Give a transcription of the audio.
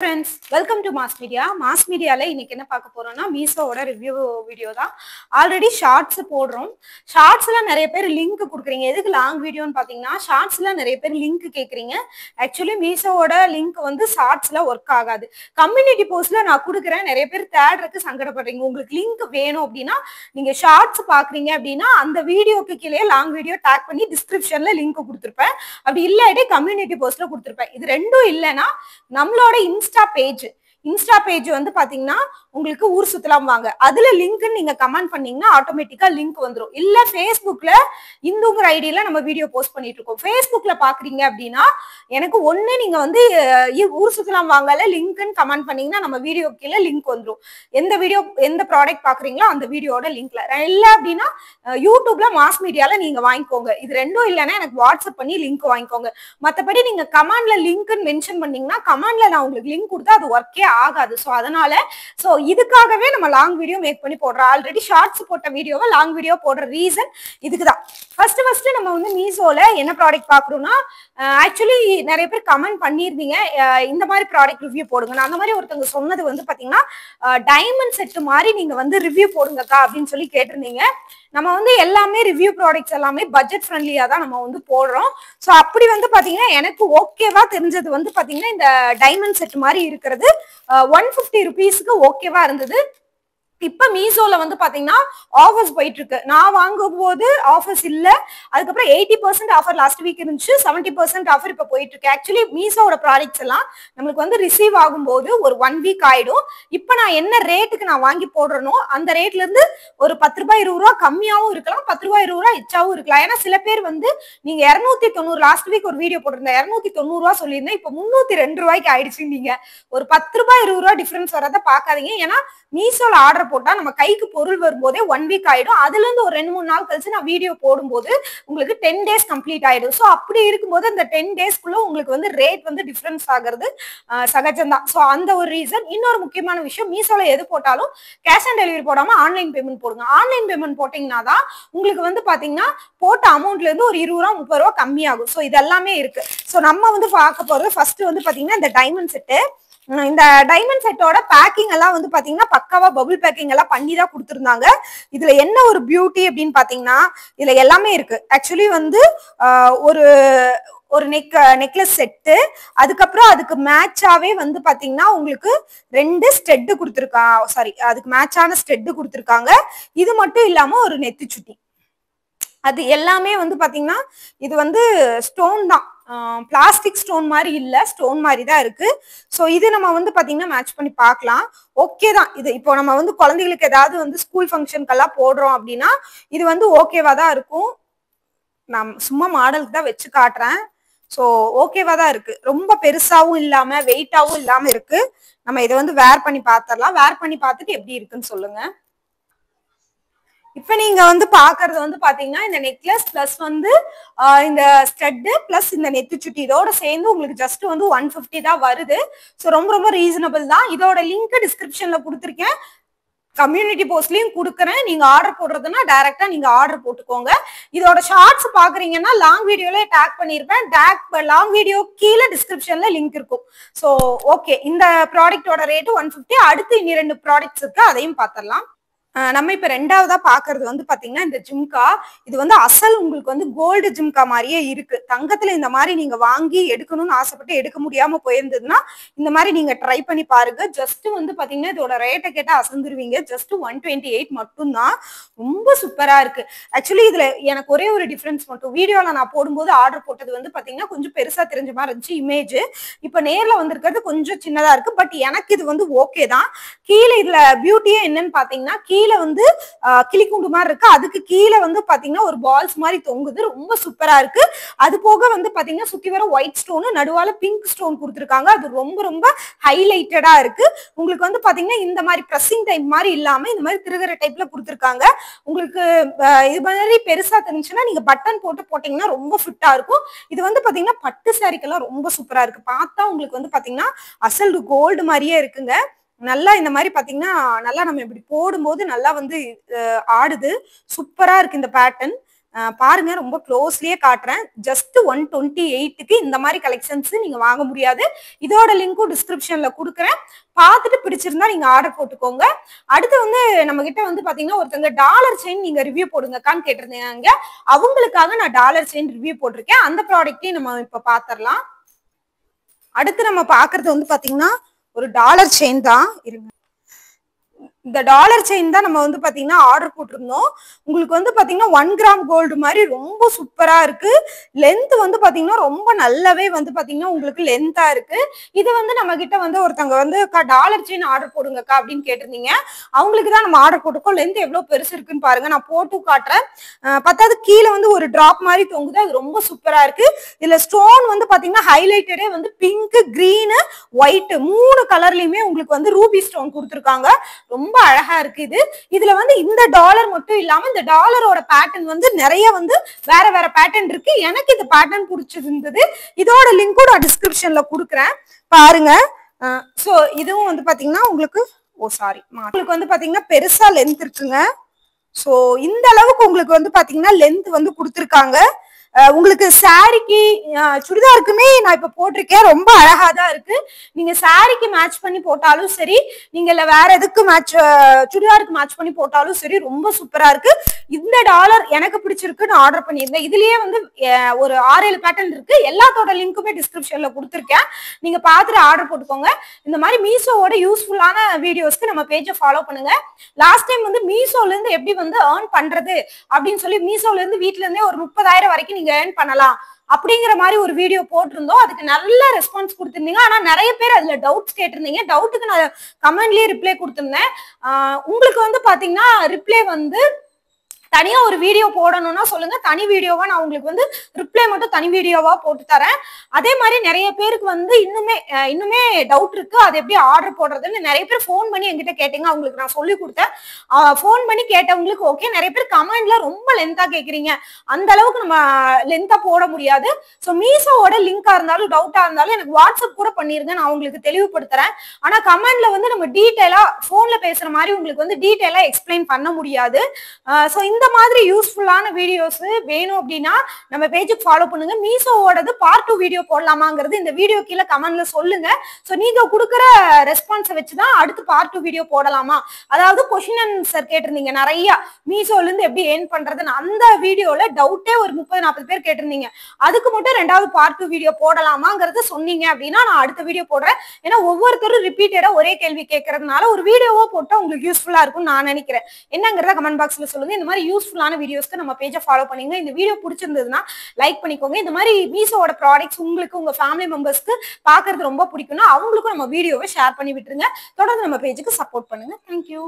Friends, welcome to Mass Media. Mass Media la இன்னைக்கு என்ன பார்க்க போறோம்னா மீஷோவோட ரிவ்யூ வீடியோ தான். ஆல்ரெடி ஷார்ட்ஸ் போடுறோம். ஷார்ட்ஸ்ல நிறைய பேர் லிங்க் கொடுக்குறீங்க. எதுக்கு லாங் வீடியோன்னு பாத்தீங்கன்னா ஷார்ட்ஸ்ல நிறைய பேர் லிங்க் கேக்குறீங்க. ஆக்சுவலி மீஷோவோட லிங்க் வந்து ஷார்ட்ஸ்ல ஒர்க் ஆகாது. கம்யூனிட்டி போஸ்ட்ல நான் கொடுக்குறேன். நிறைய பேர் தேடுறதுக்கு சங்கடப்படுறீங்க. உங்களுக்கு லிங்க் வேணும் அப்படின்னா நீங்க ஷார்ட்ஸ் பாக்குறீங்க அப்படின்னா அந்த வீடியோக்கு கீழே லாங் வீடியோ டேக் பண்ணி டிஸ்கிரிப்ஷன்ல லிங்க் கொடுத்துருப்பேன். அப்படி இல்லாட்டி கம்யூனிட்டி போஸ்ட்ல கொடுத்துருப்பேன். இது ரெண்டும் இல்லைன்னா நம்மளோட இன்ஸ்டா பேஜ் வந்து பாத்தீங்கன்னா உங்களுக்கு ஊர் சுத்தலாம் வாங்க அதுல லிங்க் நீங்க கமெண்ட் பண்ணீங்கன்னா ஆட்டோமேட்டிக்கா லிங்க் வந்துடும். இல்ல ஃபேஸ்புக்ல இந்துங்கிற ஐடியில நம்ம வீடியோ போஸ்ட் பண்ணிட்டு இருக்கோம். ஃபேஸ்புக்ல பாக்குறீங்க அப்படின்னா எனக்கு ஒண்ணு நீங்க வந்து ஊர் சுத்தலாம் வாங்கல லிங்க்னு கமெண்ட் பண்ணீங்கன்னா நம்ம வீடியோ கீழே லிங்க் வந்துடும். எந்த ப்ராடக்ட் பாக்குறீங்களோ அந்த வீடியோட லிங்க்ல இல்ல அப்படின்னா யூடியூப்ல மாஸ் மீடியால நீங்க வாங்கிக்கோங்க. இது ரெண்டும் இல்லைன்னா எனக்கு வாட்ஸ்அப் பண்ணி லிங்க் வாங்கிக்கோங்க. மத்தபடி நீங்க கமெண்ட்ல லிங்க்னு மென்ஷன் பண்ணீங்கன்னா கமெண்ட்ல நான் உங்களுக்கு லிங்க் கொடுத்தா அது ஒர்க்கே ஆகாது. சோ இதுக்காகவே நம்ம லாங் வீடியோ மேக் பண்ணி போடுறோம். ஆல்ரெடி ஷார்ட்ஸ் போட்ட வீடியோவை லாங் வீடியோ போடுற ரீசன் இதுக்குதான். ஃபர்ஸ்ட் நம்ம வந்து மீஷோல என்ன ப்ராடக்ட் பாக்குறோம்னா ஆக்சுவலி நிறைய பேர் கமெண்ட் பண்ணிருந்தீங்க இந்த மாதிரி ப்ராடக்ட் ரிவ்யூ போடுங்க. அந்த மாதிரி ஒருத்தவங்க சொன்னது வந்து பாத்தீங்கன்னா டைமண்ட் செட் மாதிரி நீங்க வந்து ரிவ்யூ போடுங்கக்கா அப்படின்னு சொல்லி கேட்டிருந்தீங்க. நம்ம வந்து எல்லாமே ரிவ்யூ ப்ராடக்ட்ஸ் எல்லாமே பட்ஜெட் ஃப்ரெண்ட்லியா தான் நம்ம வந்து போடுறோம். ஸோ அப்படி வந்து பாத்தீங்கன்னா எனக்கு ஓகேவா தெரிஞ்சது வந்து பாத்தீங்கன்னா இந்த டைமண்ட் செட் மாதிரி இருக்கிறது 150 rupeesக்கு ஓகேவா இருந்தது. இப்ப மீஷோல வந்து பாத்தீங்கன்னா ஆஃபர்ஸ் போயிட்டு இருக்கு. நான் வாங்கும் போது ஆஃபர்ஸ் இல்ல. அதுக்கப்புறம் 80% ஆஃபர் லாஸ்ட் வீக் இருந்துச்சு. 70% ஆஃபர் இப்ப போயிட்டு இருக்கு. ஆக்சுவலி மீஷோட ப்ராடக்ட்ஸ் எல்லாம் நம்மளுக்கு வந்து ரிசீவ் ஆகும்போது ஒரு 1 வீக் ஆயிடும். இப்ப நான் என்ன ரேட்டுக்கு நான் வாங்கி போடுறனோ அந்த ரேட்ல இருந்து ஒரு 10 ரூபாய் 20 ரூபாய் கம்மியாவும் இருக்கலாம், 10 ரூபாய் 20 ரூபாய் எச்சாவும் இருக்கலாம். ஏன்னா சில பேர் வந்து நீங்க 290 லாஸ்ட் வீக் ஒரு வீடியோ போட்டிருந்தேன் 290 ரூபாய் சொல்லியிருந்தேன். இப்ப 302 ரூபாய்க்கு ஆயிடுச்சு. நீங்க ஒரு 10 ரூபாய் 20 ரூபாய் டிஃபரன்ஸ் வரத பாக்காதீங்க. ஏன்னா மீஷோல ஆர்டர் போட்டா நம்ம கைக்கு பொருள் வரும்போதே 1 வீக் ஆயிடும். அதுல இருந்து ஒரு 2-3 நாள் கழிச்சு நான் வீடியோ போடும்போது உங்களுக்கு 10 days கம்ப்ளீட் ஆயிடும். சோ அப்படி இருக்கும்போது அந்த 10 daysக்குள்ள உங்களுக்கு வந்து ரேட் வந்து டிஃபரன்ஸ் ஆகிறது சகஜம்தான். சோ அந்த ஒரு ரீசன். இன்னொரு முக்கியமான விஷயம், மீஷோல எது போட்டாலும் கேஷ் ஆன் டெலிவரி போடாம ஆன்லைன் பேமெண்ட் போடுங்க. ஆன்லைன் பேமெண்ட் போட்டீங்கன்னா தான் உங்களுக்கு வந்து பாத்தீங்கன்னா போட்ட அமௌண்ட்ல இருந்து ஒரு 20 ரூபா 30 ரூபா கம்மியாகும். சோ இதெல்லாமே இருக்கு. சோ நம்ம வந்து பார்க்க போறது ஃபர்ஸ்ட் வந்து பாத்தீங்கன்னா இந்த டைமண்ட் செட்டு. இந்த டைமண்ட் செட்டோட பேக்கிங் எல்லாம் வந்து பாத்தீங்கன்னா பக்காவா பபுள் பேக்கிங் எல்லாம் பண்ணி தான் கொடுத்துருந்தாங்க. இதுல என்ன ஒரு பியூட்டி அப்படின்னு பாத்தீங்கன்னா இதுல எல்லாமே இருக்கு. ஆக்சுவலி வந்து ஒரு நெக்லஸ் செட்டு, அதுக்கப்புறம் அதுக்கு மேட்சாவே வந்து பாத்தீங்கன்னா உங்களுக்கு 2 ஸ்டெட் அதுக்கு மேட்சான ஸ்டெட் கொடுத்துருக்காங்க. இது மட்டும் இல்லாம ஒரு நெத்தி சுட்டி. அது எல்லாமே வந்து பாத்தீங்கன்னா இது வந்து ஸ்டோன் தான், பிளாஸ்டிக் ஸ்டோன் மாதிரி இல்ல, ஸ்டோன் மாதிரி தான் இருக்கு. சோ இது நம்ம வந்து பாத்தீங்கன்னா மேட்ச் பண்ணி பார்க்கலாம். ஓகே தான். இது இப்போ நம்ம வந்து குழந்தைகளுக்கு ஏதாவது வந்து ஸ்கூல் ஃபங்க்ஷனுக்கெல்லாம் போடுறோம் அப்படின்னா இது வந்து ஓகேவா தான் இருக்கும். நான் சும்மா மாடலுக்கு தான் வச்சு காட்டுறேன். சோ ஓகேவா தான் இருக்கு. ரொம்ப பெருசாவும் இல்லாம வெயிட்டாவும் இல்லாம இருக்கு. நம்ம இதை வந்து வேர் பண்ணி பார்த்துடலாம். வேர் பண்ணி பார்த்துட்டு எப்படி இருக்குன்னு சொல்லுங்க. இப்ப நீங்க வந்து பாக்குறது வந்து பாத்தீங்கன்னா இந்த நெக்லஸ் பிளஸ் வந்து இந்த ஸ்டட் பிளஸ் இந்த நெத்திச்சுட்டி இதோட சேர்ந்து உங்களுக்கு ஜஸ்ட் வந்து 150 தான் வருது. ஸோ ரொம்ப ரொம்ப ரீசனபிள் தான். இதோட லிங்க் டிஸ்கிரிப்ஷன்ல கொடுத்துருக்கேன், கம்யூனிட்டி போஸ்ட்லயும் கொடுக்குறேன். நீங்க ஆர்டர் போடுறதுன்னா டைரக்டா நீங்க ஆர்டர் போட்டுக்கோங்க. இதோட ஷார்ட்ஸ் பாக்குறீங்கன்னா லாங் வீடியோல டேக் பண்ணிருப்பேன். லாங் வீடியோ கீழே டிஸ்கிரிப்ஷன்ல லிங்க் இருக்கும். ஸோ ஓகே, இந்த ப்ராடக்டோட ரேட்டு 150. அடுத்து இனி 2 ப்ராடக்ட்ஸ் இருக்கு, அதையும் பார்த்துடலாம். நம்ம இப்ப ரெண்டாவதா பாக்குறது வந்து பாத்தீங்கன்னா இந்த ஜிம்கா. இது வந்து அசல் உங்களுக்கு வந்து கோல்டு ஜிம்கா மாதிரியே இருக்கு. தங்கத்துல இந்த மாதிரி நீங்க வாங்கி எடுக்கணும்னு ஆசைப்பட்டு எடுக்க முடியாம போயிருந்ததுன்னா இந்த மாதிரி நீங்க ட்ரை பண்ணி பாருங்க. ஜஸ்ட் வந்து பாத்தீங்கன்னா இதோட ரேட்டை கேட்டா அசந்துருவீங்க. ஜஸ்ட் 128 மட்டும் தான். ரொம்ப சூப்பரா இருக்கு. ஆக்சுவலி இதுல எனக்கு ஒரே ஒரு டிஃபரன்ஸ் மட்டும், வீடியோல நான் போடும்போது ஆர்டர் போட்டது வந்து பாத்தீங்கன்னா கொஞ்சம் பெருசா தெரிஞ்ச மாதிரி இருந்துச்சு இமேஜ். இப்ப நேர்ல வந்திருக்கிறது கொஞ்சம் சின்னதா இருக்கு. பட் எனக்கு இது வந்து ஓகே தான். கீழே இதுல பியூட்டியே என்னன்னு பாத்தீங்கன்னா கீழே வந்து கிளிக்குண்டு மாதிரி இருக்கு. அதுக்கு கீழே வந்து பாத்தீங்கன்னா ஒரு பால்ஸ் மாதிரி தொங்குது. ரொம்ப சூப்பரா இருக்கு. அது போக வந்து பாத்தீங்கன்னா சுத்தி வர ஒயிட் ஸ்டோன், நடுவால பிங்க் ஸ்டோன் கொடுத்துருக்காங்க. அது ரொம்ப ரொம்ப ஹைலைட்டடா இருக்கு. உங்களுக்கு வந்து பாத்தீங்கன்னா இந்த மாதிரி பிரஸிங் டைப் மாதிரி இல்லாம இந்த மாதிரி திருகிற டைப்ல கொடுத்துருக்காங்க. உங்களுக்கு இது மாதிரி பெருசா தெரிஞ்சுன்னா நீங்க பட்டன் போட்டீங்கன்னா ரொம்ப ஃபிட்டா இருக்கும். இது வந்து பாத்தீங்கன்னா பட்டு சாரிக்கெல்லாம் ரொம்ப சூப்பரா இருக்கு. பார்த்தா உங்களுக்கு வந்து பாத்தீங்கன்னா அசல் கோல்டு மாதிரியே இருக்குங்க. நல்லா இந்த மாதிரி பாத்தீங்கன்னா நல்லா நம்ம இப்படி போடும்போது நல்லா வந்து ஆடுது. சூப்பரா இருக்கு இந்த பேட்டர்ன். பாருங்க, ரொம்ப க்ளோஸ்லயே காட்டுறேன். ஜஸ்ட் 128க்கு இந்த மாதிரி கலெக்ஷன்ஸ் நீங்க வாங்க முடியாது. இதோட லிங்க்கும் டிஸ்கிரிப்ஷன்ல கொடுக்குறேன். பார்த்துட்டு பிடிச்சிருந்தா நீங்க ஆர்டர் போட்டுக்கோங்க. அடுத்து வந்து நம்ம கிட்ட வந்து பாத்தீங்கன்னா ஒருத்தங்க டாலர் செயின் நீங்க ரிவ்யூ போடுங்கக்கான்னு கேட்டிருந்தீங்க. அவங்களுக்காக நான் டாலர் செயின் ரிவ்யூ போட்டிருக்கேன். அந்த ப்ராடக்ட்டையும் நம்ம இப்ப பாத்திரலாம். அடுத்து நம்ம பாக்குறது வந்து பாத்தீங்கன்னா ஒரு டாலர் செயின் தான். இருங்க, இந்த டாலர் செயின் தான் நம்ம வந்து பாத்தீங்கன்னா ஆர்டர் போட்டிருந்தோம். உங்களுக்கு வந்து பாத்தீங்கன்னா 1 கிராம் கோல்டு மாதிரி ரொம்ப சூப்பரா இருக்கு. லென்த் வந்து பாத்தீங்கன்னா ரொம்ப நல்லாவே வந்து பாத்தீங்கன்னா உங்களுக்கு லென்த்தா இருக்கு. இது வந்து நம்ம கிட்ட வந்து ஒருத்தவங்க வந்து டாலர் செயின் ஆர்டர் போடுங்கக்கா அப்படின்னு கேட்டிருந்தீங்க. அவங்களுக்கு தான் நம்ம ஆர்டர் போட்டிருக்கோம். லென்த் எவ்வளவு பெருசு இருக்குன்னு பாருங்க, நான் போட்டு காட்டுறேன். பத்தாவது கீழே வந்து ஒரு டிராப் மாதிரி தொங்குது, அது ரொம்ப சூப்பரா இருக்கு. இதுல ஸ்டோன் வந்து பாத்தீங்கன்னா ஹைலைட்டடே வந்து பிங்க், கிரீன், ஒயிட் 3 கலர்லயுமே உங்களுக்கு வந்து ரூபி ஸ்டோன் கொடுத்துருக்காங்க. ரொம்ப அழகா இருக்கு. இதுல வந்து இந்த டாலர் மட்டும் இல்லாம இந்த டாலரோட பேட்டர்ன் வந்து நிறைய வந்து வேற வேற பேட்டர்ன் இருக்கு. எனக்கு இந்த பேட்டர்ன் பிடிச்சிருந்தது. இதோட லிங்க்கும் நான் டிஸ்கிரிப்ஷன்ல கொடுக்குறேன், பாருங்க. சோ இதுவும் வந்து பாத்தீங்கன்னா உங்களுக்கு உங்களுக்கு வந்து பாத்தீங்கன்னா பெருசா லென்த் இருக்குங்க. சோ இந்த அளவுக்கு உங்களுக்கு வந்து பாத்தீங்கன்னா லென்த் வந்து கொடுத்துருக்காங்க. உங்களுக்கு சாரிக்கு சுடிதாருக்குமே நான் இப்ப போட்டிருக்கேன். ரொம்ப அழகா தான் இருக்கு. நீங்க சாரிக்கு மேட்ச் பண்ணி போட்டாலும் சரி, நீங்க இல்ல வேற எதுக்கு சுடிதாருக்கு மேட்ச் பண்ணி போட்டாலும் சரி, ரொம்ப சூப்பரா இருக்கு. இந்த டாலர் எனக்கு பிடிச்சிருக்கு, நான் ஆர்டர் பண்ணியிருந்தேன். இதுலயே வந்து ஒரு 6-7 பேட்டர்ன் இருக்கு. எல்லாத்தோட லிங்க்குமே டிஸ்கிரிப்ஷன்ல கொடுத்துருக்கேன். நீங்க பார்த்துட்டு ஆர்டர் போட்டுக்கோங்க. இந்த மாதிரி மீஷோவோட யூஸ்ஃபுல்லான வீடியோஸ்க்கு நம்ம பேஜை ஃபாலோ பண்ணுங்க. லாஸ்ட் டைம் வந்து மீஷோல இருந்து எப்படி வந்து ஏர்ன் பண்றது அப்படின்னு சொல்லி மீஷோல இருந்து வீட்டுல இருந்தே ஒரு 30,000 வரைக்கும் நீங்க ஏர்ன் பண்ணலாம் அப்படிங்கிற மாதிரி ஒரு வீடியோ போட்டிருந்தோம். அதுக்கு நல்ல ரெஸ்பான்ஸ் கொடுத்திருந்தீங்க. ஆனா நிறைய பேர் அதுல டவுட்ஸ் கேட்டிருந்தீங்க. டவுட்டுக்கு நான் கமெண்ட்லயே ரிப்ளை கொடுத்திருந்தேன். உங்களுக்கு வந்து பாத்தீங்கன்னா ரிப்ளை வந்து தனியா ஒரு வீடியோ போடணும்னா சொல்லுங்க, தனி வீடியோவா நான் உங்களுக்கு வந்து ரிப்ளை மட்டும் தனி வீடியோவா போட்டு தரேன். அதே மாதிரி நிறைய பேருக்கு வந்து இன்னுமே டவுட் இருக்கு, அது எப்படி ஆர்டர் போடுறதுன்னு நிறைய பேர் ஃபோன் பண்ணி என்கிட்ட கேட்டீங்க. அவங்களுக்கு நான் சொல்லி கொடுத்தேன். ஃபோன் பண்ணி கேட்டவங்களுக்கு ஓகே. நிறைய பேர் கமெண்ட்ல ரொம்ப லென்த்தா கேக்குறீங்க, அந்த அளவுக்கு நம்ம லென்த்தா போட முடியாது. ஸோ மீஷோவோட லிங்கா இருந்தாலும் டவுட்டா இருந்தாலும் எனக்கு வாட்ஸ்அப் கூட பண்ணிருங்க, நான் உங்களுக்கு தெளிவுபடுத்துறேன். ஆனா கமெண்ட்ல வந்து நம்ம டீட்டெயிலா போன்ல பேசுற மாதிரி உங்களுக்கு வந்து டீட்டெயிலா எக்ஸ்பிளைன் பண்ண முடியாது. ஸோ இந்த மாதிரி யூஸ்ஃபுல்லான வீடியோஸ் வேணும் அப்படின்னா நம்ம பேஜுக்கு ஃபாலோ பண்ணுங்க. மீஷோவோடது பார்ட் 2 வீடியோ போடலாமாங்கிறது இந்த வீடியோ கீழே கமெண்ட்ல சொல்லுங்க. ஸோ நீங்க கொடுக்குற ரெஸ்பான்ஸை வச்சுதான் அடுத்து பார்ட் 2 வீடியோ போடலாமா, அதாவது கொஸ்டின் ஆன்சர் கேட்டிருந்தீங்க நிறைய, மீஷோல இருந்து எப்படி ஏர்ன் பண்றதுன்னு. அந்த வீடியோல டவுட்டே ஒரு 30-40 பேர் கேட்டிருந்தீங்க. அதுக்கு மட்டும் 2வது பார்ட் 2 வீடியோ போடலாமாங்கிறது சொன்னீங்க அப்படின்னா நான் அடுத்த வீடியோ போடுறேன். ஏன்னா ஒவ்வொருத்தரும் ரிப்பீட்டடா ஒரே கேள்வி கேட்கறதுனால ஒரு வீடியோவோ போட்டா உங்களுக்கு யூஸ்ஃபுல்லா இருக்கும்னு நான் நினைக்கிறேன். என்னங்கிறத கமெண்ட் பாக்ஸ்ல சொல்லுங்க. இந்த மாதிரி யூஸ்ஃபுல்லான வீடியோஸ்க்கு நம்ம பேஜை ஃபாலோ பண்ணுங்க. இந்த வீடியோ பிடிச்சிருந்ததுன்னா லைக் பண்ணிக்கோங்க. இந்த மாதிரி மீஷோவோட ப்ராடக்ட்ஸ் உங்களுக்கு உங்க ஃபேமிலி மெம்பர்ஸ்க்கு பாக்குறது ரொம்ப பிடிக்கும்னா அவங்களுக்கும் நம்ம வீடியோவை ஷேர் பண்ணி விட்டுருங்க. தொடர்ந்து நம்ம பேஜுக்கு சப்போர்ட் பண்ணுங்க. தேங்க்யூ.